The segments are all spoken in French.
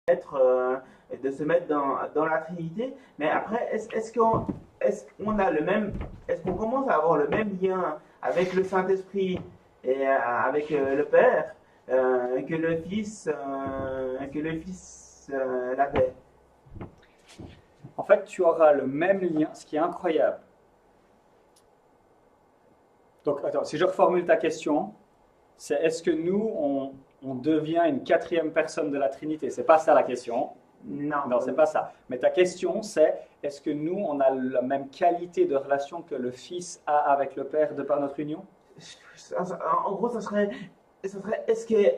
de se mettre dans la Trinité. Mais après, est-ce qu'on a le même, est-ce qu'on commence à avoir le même lien avec le Saint-Esprit et avec le Père que le Fils l'avait? En fait, tu auras le même lien, ce qui est incroyable. Donc, attends, si je reformule ta question, c'est est-ce que nous, on devient une quatrième personne de la Trinité? C'est pas ça la question. Non. Non, c'est pas ça. Mais ta question, c'est est-ce que nous, on a la même qualité de relation que le Fils a avec le Père de par notre union? En gros, est-ce que.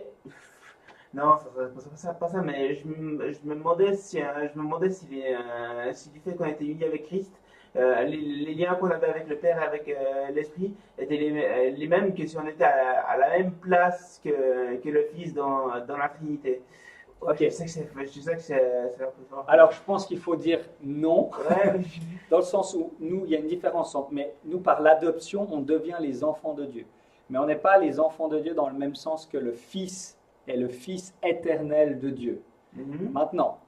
Non, pas ça, mais je me demandais si du fait qu'on était unis avec Christ, les liens qu'on avait avec le Père et avec l'Esprit étaient les mêmes que si on était à la même place que le Fils dans la Trinité. Ouais, Ok. je sais que c'est un peu fort. Alors, je pense qu'il faut dire non, Ouais, dans le sens où nous, il y a une différence entre, mais nous, par l'adoption, on devient les enfants de Dieu. Mais on n'est pas les enfants de Dieu dans le même sens que le Fils est le Fils éternel de Dieu. mhm. Maintenant,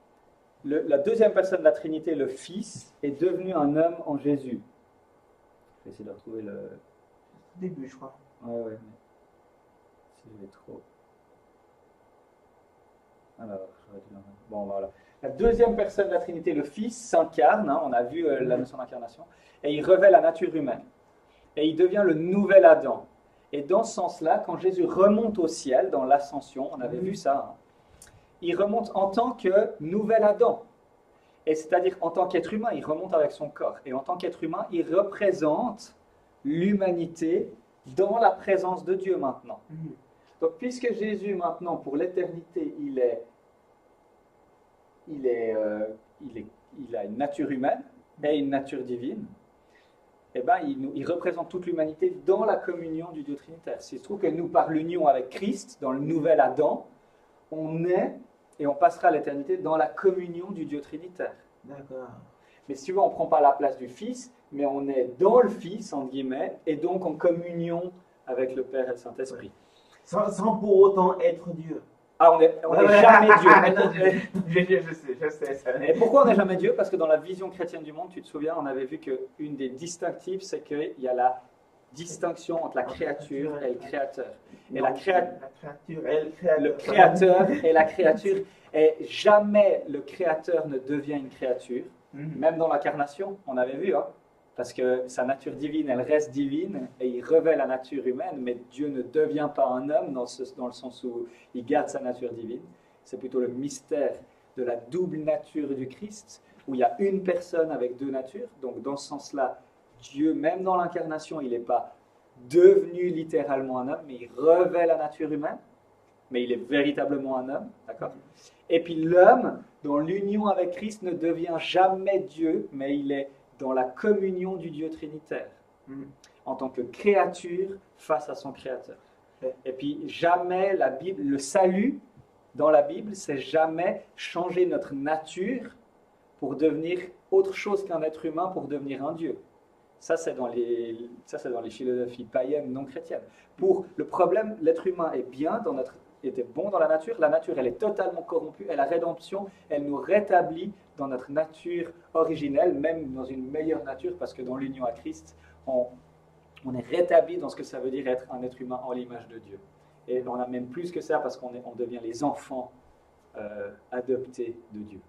la deuxième personne de la Trinité, le Fils, est devenu un homme en Jésus. Je vais essayer de retrouver le. Au début, je crois. Ouais, mais si je vais trop. Alors, j'aurais dû. Bon, voilà. La deuxième personne de la Trinité, le Fils, s'incarne, hein, on a vu la notion d'incarnation, et il revêt la nature humaine. Et il devient le nouvel Adam. Et dans ce sens-là, quand Jésus remonte au ciel, dans l'ascension, on avait vu ça, hein, il remonte en tant que nouvel Adam. Et c'est-à-dire en tant qu'être humain, il remonte avec son corps. Et en tant qu'être humain, il représente l'humanité dans la présence de Dieu maintenant. Mhm. Donc puisque Jésus maintenant, pour l'éternité, il a une nature humaine et une nature divine, eh ben, il représente toute l'humanité dans la communion du Dieu Trinitaire. Il se trouve que nous, par l'union avec Christ, dans le nouvel Adam, on est et on passera l'éternité dans la communion du Dieu Trinitaire. D'accord. Mais si tu veux, on ne prend pas la place du Fils, mais on est dans le Fils, entre guillemets, et donc en communion avec le Père et le Saint-Esprit. Sans pour autant être Dieu. Ah, on n'est jamais Dieu. Je sais ça. Et pourquoi on n'est jamais Dieu? Parce que dans la vision chrétienne du monde, tu te souviens, on avait vu qu'une des distinctifs, c'est qu'il y a la distinction entre la créature et le créateur. Et La créature et le créateur. le créateur et la créature. Et jamais le créateur ne devient une créature, même dans l'incarnation, on avait vu, hein, parce que sa nature divine, elle reste divine, et il revêt la nature humaine, mais Dieu ne devient pas un homme dans le sens où il garde sa nature divine. C'est plutôt le mystère de la double nature du Christ, où il y a une personne avec deux natures. Donc dans ce sens-là, Dieu, même dans l'incarnation, il n'est pas devenu littéralement un homme, mais il revêt la nature humaine, mais il est véritablement un homme, d'accord? Et puis l'homme, dans l'union avec Christ, ne devient jamais Dieu, mais il est dans la communion du Dieu trinitaire, en tant que créature face à son Créateur. Et puis jamais la Bible, le salut dans la Bible, c'est jamais changer notre nature pour devenir autre chose qu'un être humain, pour devenir un Dieu. Ça, c'est dans les philosophies païennes non chrétiennes. Pour le problème, l'être humain est bien était bon dans la nature, elle est totalement corrompue, et la rédemption, elle nous rétablit dans notre nature originelle, même dans une meilleure nature, parce que dans l'union à Christ, on est rétabli dans ce que ça veut dire être un être humain en l'image de Dieu. Et on a même plus que ça, parce qu'on devient les enfants adoptés de Dieu.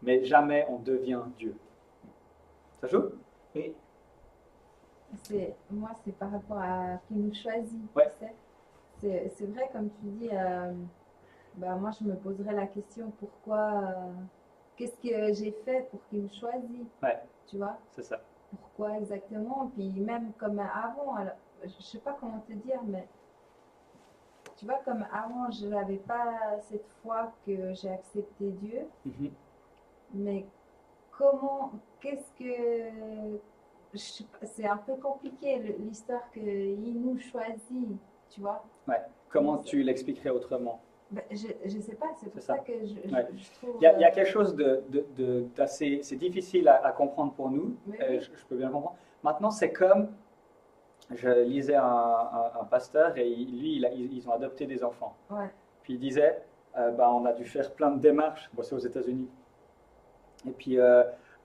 Mais jamais on devient Dieu. Ça joue? Oui. Moi, c'est par rapport à qui nous choisit. Ouais. Tu sais. C'est vrai, comme tu dis, moi, je me poserais la question pourquoi, qu'est-ce que j'ai fait pour qu'il me choisisse? Ouais. Tu vois? C'est ça. Pourquoi exactement? Puis même comme avant, alors, je sais pas comment te dire, mais tu vois, comme avant, je n'avais pas cette foi que j'ai accepté Dieu, mais qu'est-ce que, c'est un peu compliqué l'histoire qu'il nous choisit, tu vois? Ouais. Comment tu l'expliquerais autrement? Je sais pas, c'est pour C'est ça. ça que Ouais. je trouve. Il y a quelque chose d'assez. C'est difficile à comprendre pour nous, Oui. je peux bien le comprendre. Maintenant, c'est comme. Je lisais un pasteur et lui, ils ont adopté des enfants. Ouais. Puis il disait on a dû faire plein de démarches. Bon, c'est aux États-Unis. Et puis,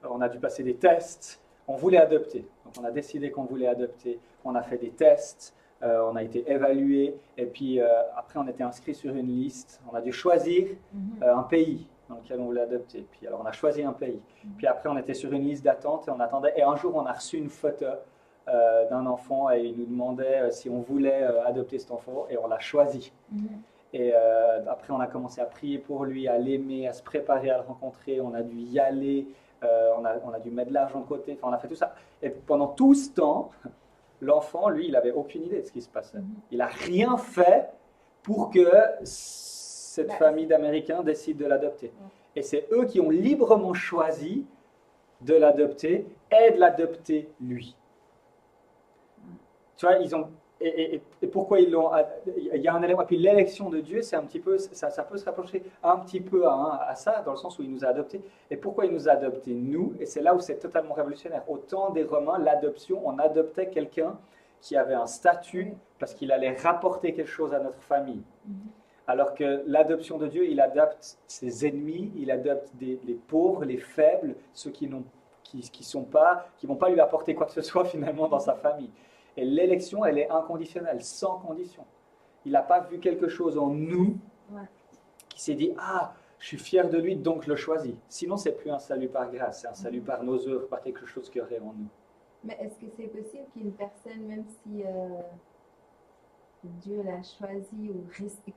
on a dû passer des tests. On voulait adopter. Donc, on a décidé qu'on voulait adopter. On a fait des tests. On a été évalué. Et puis, après, on était inscrit sur une liste. On a dû choisir un pays dans lequel on voulait adopter. Puis, alors, on a choisi un pays. Puis après, on était sur une liste d'attente et on attendait. Et un jour, on a reçu une photo d'un enfant et il nous demandait si on voulait adopter cet enfant et on l'a choisi. Et après, on a commencé à prier pour lui, à l'aimer, à se préparer à le rencontrer. On a dû y aller, on a dû mettre de l'argent de côté. Enfin, on a fait tout ça. Et pendant tout ce temps, l'enfant, lui, il n'avait aucune idée de ce qui se passait. Il n'a rien fait pour que cette famille d'Américains décide de l'adopter. Et c'est eux qui ont librement choisi de l'adopter et de l'adopter lui. Tu vois, ils ont... Et pourquoi ils l'ont... Il y a un élément... Et puis l'élection de Dieu, c'est un petit peu... Ça peut se rapprocher un petit peu à ça, dans le sens où il nous a adoptés. Et pourquoi il nous a adoptés, nous? Et c'est là où c'est totalement révolutionnaire. Au temps des Romains, l'adoption, on adoptait quelqu'un qui avait un statut parce qu'il allait rapporter quelque chose à notre famille. Alors que l'adoption de Dieu, il adopte ses ennemis, il adopte les pauvres, les faibles, ceux qui vont pas lui apporter quoi que ce soit finalement dans sa famille. Et l'élection, elle est inconditionnelle, sans condition. Il n'a pas vu quelque chose en nous qui s'est dit « Ah, je suis fier de lui, donc je le choisis ». Sinon, c'est plus un salut par grâce, c'est un salut par nos œuvres, par quelque chose qu'il y aurait en nous. Mais est-ce que c'est possible qu'une personne, même si Dieu l'a choisi ou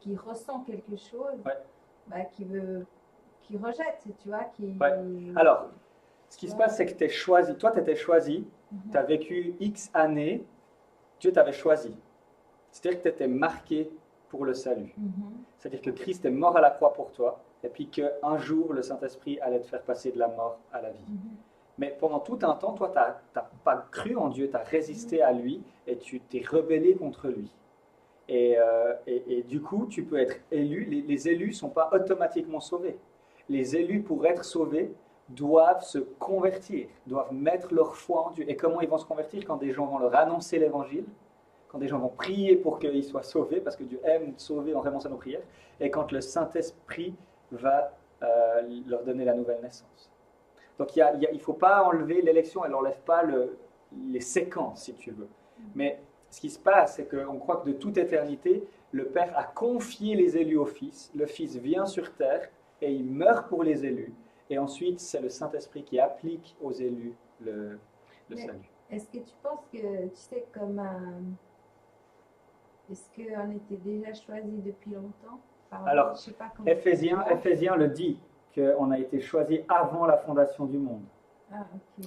qui ressent quelque chose, qui rejette, tu vois, Alors, ce qui se passe, c'est que tu es choisi. Toi, tu étais choisi, tu as vécu X années, Dieu t'avait choisi. C'est-à-dire que tu étais marqué pour le salut. C'est-à-dire que Christ est mort à la croix pour toi, et puis qu'un jour, le Saint-Esprit allait te faire passer de la mort à la vie. Mais pendant tout un temps, toi, tu n'as pas cru en Dieu, tu as résisté à lui, et tu t'es rebellé contre lui. Et du coup, tu peux être élu. Les élus ne sont pas automatiquement sauvés. Les élus, pour être sauvés, doivent se convertir, doivent mettre leur foi en Dieu. Et comment ils vont se convertir? Quand des gens vont leur annoncer l'évangile, quand des gens vont prier pour qu'ils soient sauvés, parce que Dieu aime sauver en réponse à nos prières, et quand le Saint-Esprit va leur donner la nouvelle naissance. Donc il ne faut pas enlever l'élection, elle n'enlève pas les séquences, si tu veux. Mais ce qui se passe, c'est qu'on croit que de toute éternité, le Père a confié les élus au Fils, le Fils vient sur terre et il meurt pour les élus. Et ensuite, c'est le Saint-Esprit qui applique aux élus le salut. Est-ce que tu penses que, tu sais, est-ce qu'on était déjà choisi depuis longtemps? Alors, Éphésiens le dit, qu'on a été choisi avant la fondation du monde.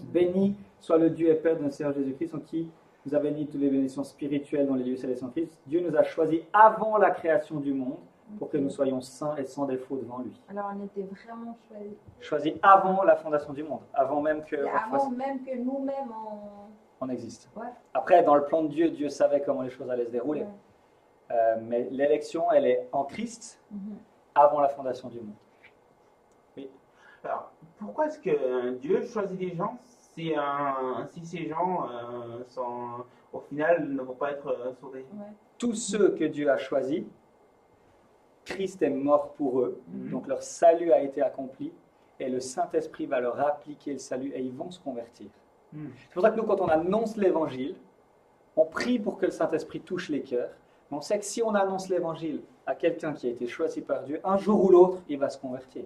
Béni soit le Dieu et Père de notre Seigneur Jésus-Christ, en qui nous a bénis toutes les bénédictions spirituelles dans les lieux célestes en Christ. Dieu nous a choisis avant la création du monde, pour que nous soyons saints et sans défaut devant lui. Alors on était vraiment choisis. Choisis avant la fondation du monde, avant même que nous-mêmes on existe. Ouais. Après, dans le plan de Dieu, Dieu savait comment les choses allaient se dérouler. Mais l'élection, elle est en Christ avant la fondation du monde. Oui. Alors, pourquoi est-ce que Dieu choisit des gens si ces gens au final ne vont pas être sauvés? Tous ceux que Dieu a choisis, Christ est mort pour eux, donc leur salut a été accompli, et le Saint-Esprit va leur appliquer le salut, et ils vont se convertir. C'est pour ça que nous, quand on annonce l'Évangile, on prie pour que le Saint-Esprit touche les cœurs, mais on sait que si on annonce l'Évangile à quelqu'un qui a été choisi par Dieu, un jour ou l'autre, il va se convertir.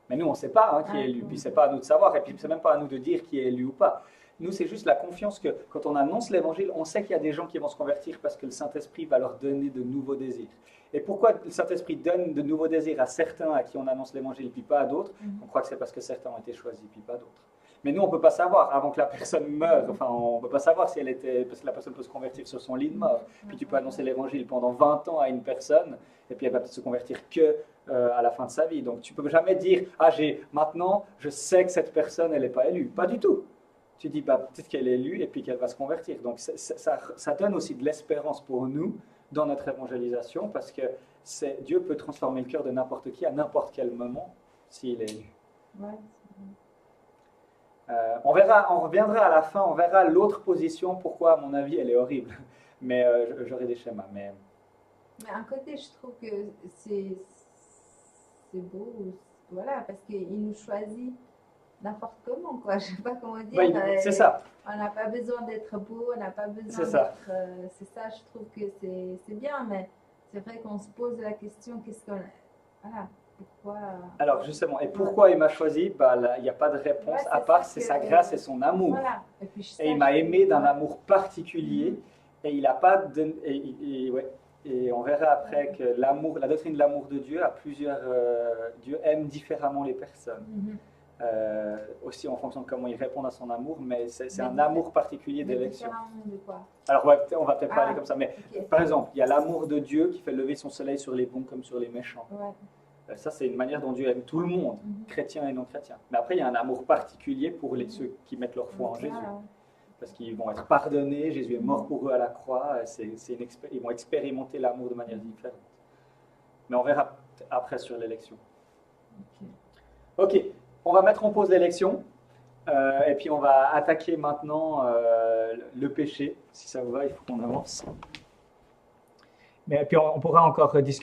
Mais nous, on ne sait pas qui est élu, puis ce n'est pas à nous de savoir, et puis ce n'est même pas à nous de dire qui est élu ou pas. Nous, c'est juste la confiance que quand on annonce l'Évangile, on sait qu'il y a des gens qui vont se convertir parce que le Saint-Esprit va leur donner de nouveaux désirs. Et pourquoi le Saint-Esprit donne de nouveaux désirs à certains à qui on annonce l'Évangile, puis pas à d'autres? On croit que c'est parce que certains ont été choisis, puis pas d'autres. Mais nous, on ne peut pas savoir, avant que la personne meure, enfin, on ne peut pas savoir si elle était, parce que la personne peut se convertir sur son lit de mort. Puis tu peux annoncer l'Évangile pendant 20 ans à une personne, et puis elle va peut-être se convertir que à la fin de sa vie. Donc tu ne peux jamais dire, maintenant, je sais que cette personne, elle n'est pas élue. Pas du tout. Tu dis, peut-être qu'elle est élue et puis qu'elle va se convertir. Donc ça donne aussi de l'espérance pour nous dans notre évangélisation, parce que Dieu peut transformer le cœur de n'importe qui à n'importe quel moment s'il est élu. On reviendra à la fin, on verra l'autre position, pourquoi à mon avis elle est horrible. Mais j'aurai des schémas. Mais à un côté, je trouve que c'est beau, voilà, parce qu'il nous choisit n'importe comment, quoi. Je sais pas comment dire. Oui, c'est ça. On n'a pas besoin d'être beau, on n'a pas besoin C'est ça. d'être. C'est ça, je trouve que c'est bien, mais c'est vrai qu'on se pose la question, qu'est-ce qu'on. Voilà, pourquoi. Alors justement, et pourquoi il m'a choisi? Bah, il n'y a pas de réponse, Ouais, à c'est part ça c'est que- sa grâce et son amour. Voilà. Et puis, Et il m'a aimé d'un amour particulier. Et il n'a pas de, ouais. Et on verra après que l'amour, la doctrine de l'amour de Dieu a plusieurs. Dieu aime différemment les personnes. Mhm. Aussi en fonction de comment ils répondent à son amour, mais c'est Mais un amour particulier Mais d'élection. différemment de quoi? Alors ouais, on va peut-être pas Ah, aller comme ça, mais ok. par exemple, il y a l'amour de Dieu qui fait lever son soleil sur les bons comme sur les méchants. Ouais. Ça, c'est une manière dont Dieu aime tout le monde, Mhm. chrétiens et non chrétiens. Mais après, il y a un amour particulier pour ceux qui mettent leur foi en Voilà. Jésus. Parce qu'ils vont être pardonnés, Jésus est mort pour eux à la croix, ils vont expérimenter l'amour de manière différente. Mais on verra après sur l'élection. Ok. Ok, on va mettre en pause l'élection, et puis on va attaquer maintenant le péché. Si ça vous va, il faut qu'on avance. Mais puis on pourra encore discuter.